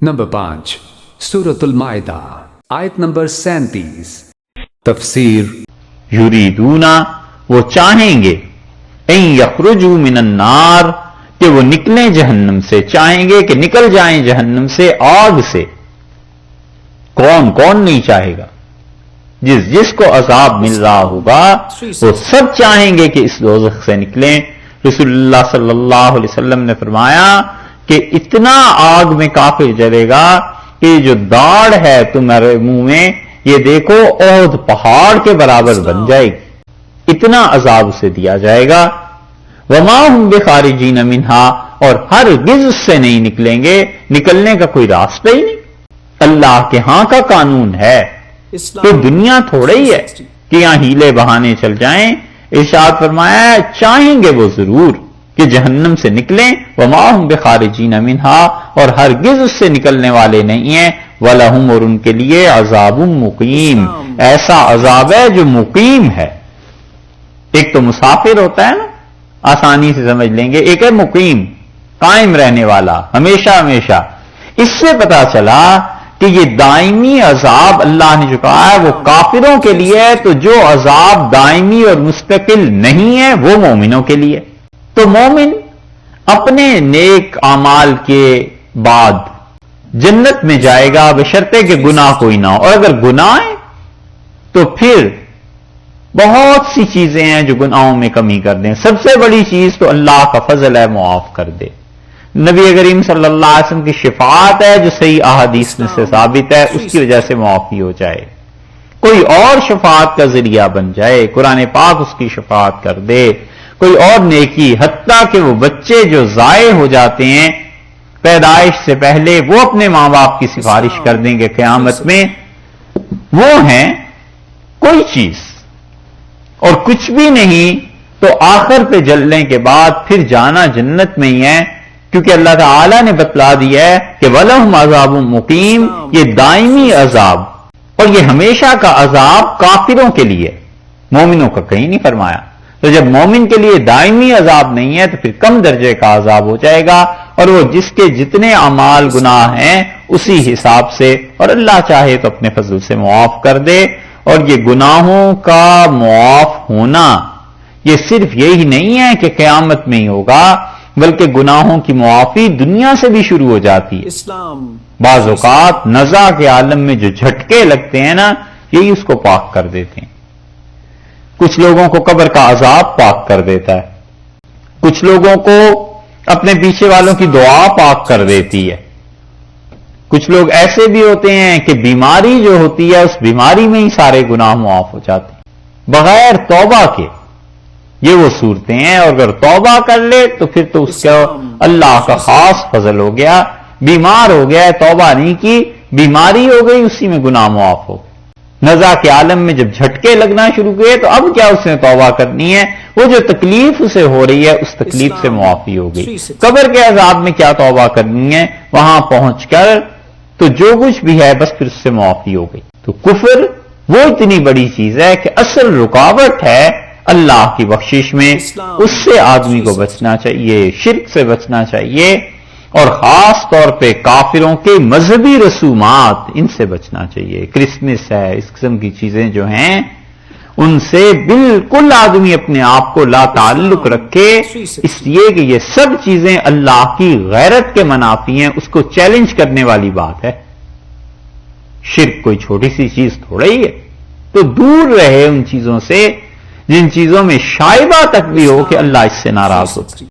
Number 5 سورۃ المائدہ آیت number 37. تفسیر. یریدونا وہ چاہیں گے، ان یخرجوا من النار کہ وہ نکلیں جہنم سے، چاہیں گے کہ نکل جائیں جہنم سے، آگ سے. کون کون نہیں چاہے گا؟ جس کو عذاب مل رہا ہوگا وہ سب چاہیں گے کہ اس دوزخ سے نکلیں. رسول اللہ صلی اللہ علیہ وسلم نے فرمایا کہ اتنا آگ میں کافر جلے گا کہ جو داڑھ ہے تمہارے منہ میں یہ دیکھو احد پہاڑ کے برابر بن جائے گی، اتنا عذاب اسے دیا جائے گا. وما ہم بخارجین منہا اور ہرگز اس سے نہیں نکلیں گے، نکلنے کا کوئی راستہ ہی نہیں. اللہ کے ہاں کا قانون ہے کہ دنیا تھوڑا ہی ہے کہ یہاں ہیلے بہانے چل جائیں. ارشاد فرمایا چاہیں گے وہ ضرور کہ جہنم سے نکلیں، وما ہم بخارجین منہا اور ہرگز اس سے نکلنے والے نہیں ہیں. وَلَهُمْ اور ان کے لیے عذاب مقیم، ایسا عذاب ہے جو مقیم ہے. ایک تو مسافر ہوتا ہے نا، آسانی سے سمجھ لیں گے، ایک ہے مقیم، قائم رہنے والا ہمیشہ ہمیشہ. اس سے پتا چلا کہ یہ دائمی عذاب اللہ نے جو کہا ہے وہ کافروں کے لیے ہے، تو جو عذاب دائمی اور مستقل نہیں ہے وہ مومنوں کے لیے. تو مومن اپنے نیک اعمال کے بعد جنت میں جائے گا بشرطے کہ گناہ کوئی نہ ہو، اور اگر گناہ ہے تو پھر بہت سی چیزیں ہیں جو گناہوں میں کمی کر دیں. سب سے بڑی چیز تو اللہ کا فضل ہے، معاف کر دے. نبی کریم صلی اللہ علیہ وسلم کی شفاعت ہے جو صحیح احادیث میں سے ثابت ہے، اس کی وجہ سے معافی ہو جائے. کوئی اور شفاعت کا ذریعہ بن جائے، قرآن پاک اس کی شفاعت کر دے. کوئی اور نیکی، حتیٰ کہ وہ بچے جو ضائع ہو جاتے ہیں پیدائش سے پہلے، وہ اپنے ماں باپ کی سفارش کر دیں گے قیامت میں. وہ ہیں کوئی چیز اور کچھ بھی نہیں، تو آخر پہ جلنے کے بعد پھر جانا جنت میں ہی ہے، کیونکہ اللہ تعالی نے بتلا دیا ہے کہ وَلَهُمْ عَذَابٌ مُقِيمٌ، یہ دائمی عذاب اور یہ ہمیشہ کا عذاب کافروں کے لیے، مومنوں کا کہیں نہیں فرمایا. تو جب مومن کے لیے دائمی عذاب نہیں ہے تو پھر کم درجے کا عذاب ہو جائے گا، اور وہ جس کے جتنے اعمال گناہ ہیں اسی حساب سے، اور اللہ چاہے تو اپنے فضل سے معاف کر دے. اور یہ گناہوں کا معاف ہونا یہ صرف یہی نہیں ہے کہ قیامت میں ہی ہوگا، بلکہ گناہوں کی معافی دنیا سے بھی شروع ہو جاتی ہے. بعض اوقات نزع کے عالم میں جو جھٹکے لگتے ہیں نا، یہی اس کو پاک کر دیتے ہیں. کچھ لوگوں کو قبر کا عذاب پاک کر دیتا ہے، کچھ لوگوں کو اپنے پیچھے والوں کی دعا پاک کر دیتی ہے. کچھ لوگ ایسے بھی ہوتے ہیں کہ بیماری جو ہوتی ہے اس بیماری میں ہی سارے گناہ معاف ہو جاتے ہیں بغیر توبہ کے. یہ وہ صورتیں ہیں، اور اگر توبہ کر لے تو پھر تو اس کا اللہ کا خاص فضل ہو گیا. بیمار ہو گیا، توبہ نہیں کی، بیماری ہو گئی، اسی میں گناہ معاف ہو گئے. نزع کے عالم میں جب جھٹکے لگنا شروع ہوئے تو اب کیا اس نے توبہ کرنی ہے؟ وہ جو تکلیف اسے ہو رہی ہے اس تکلیف سے معافی ہو گئی. قبر کے عذاب میں کیا توبہ کرنی ہے؟ وہاں پہنچ کر تو جو کچھ بھی ہے بس پھر اس سے معافی ہو گئی. تو کفر وہ اتنی بڑی چیز ہے کہ اصل رکاوٹ ہے اللہ کی بخشش میں، اس سے آدمی کو بچنا چاہیے، شرک سے بچنا چاہیے، اور خاص طور پہ کافروں کے مذہبی رسومات ان سے بچنا چاہیے. کرسمس ہے، اس قسم کی چیزیں جو ہیں ان سے بالکل آدمی اپنے آپ کو لا تعلق رکھے، اس لیے کہ یہ سب چیزیں اللہ کی غیرت کے منافی ہیں، اس کو چیلنج کرنے والی بات ہے. شرک کوئی چھوٹی سی چیز تھوڑا ہی ہے. تو دور رہے ان چیزوں سے جن چیزوں میں شائبہ تک بھی ہو کہ اللہ اس سے ناراض ہوتا ہے.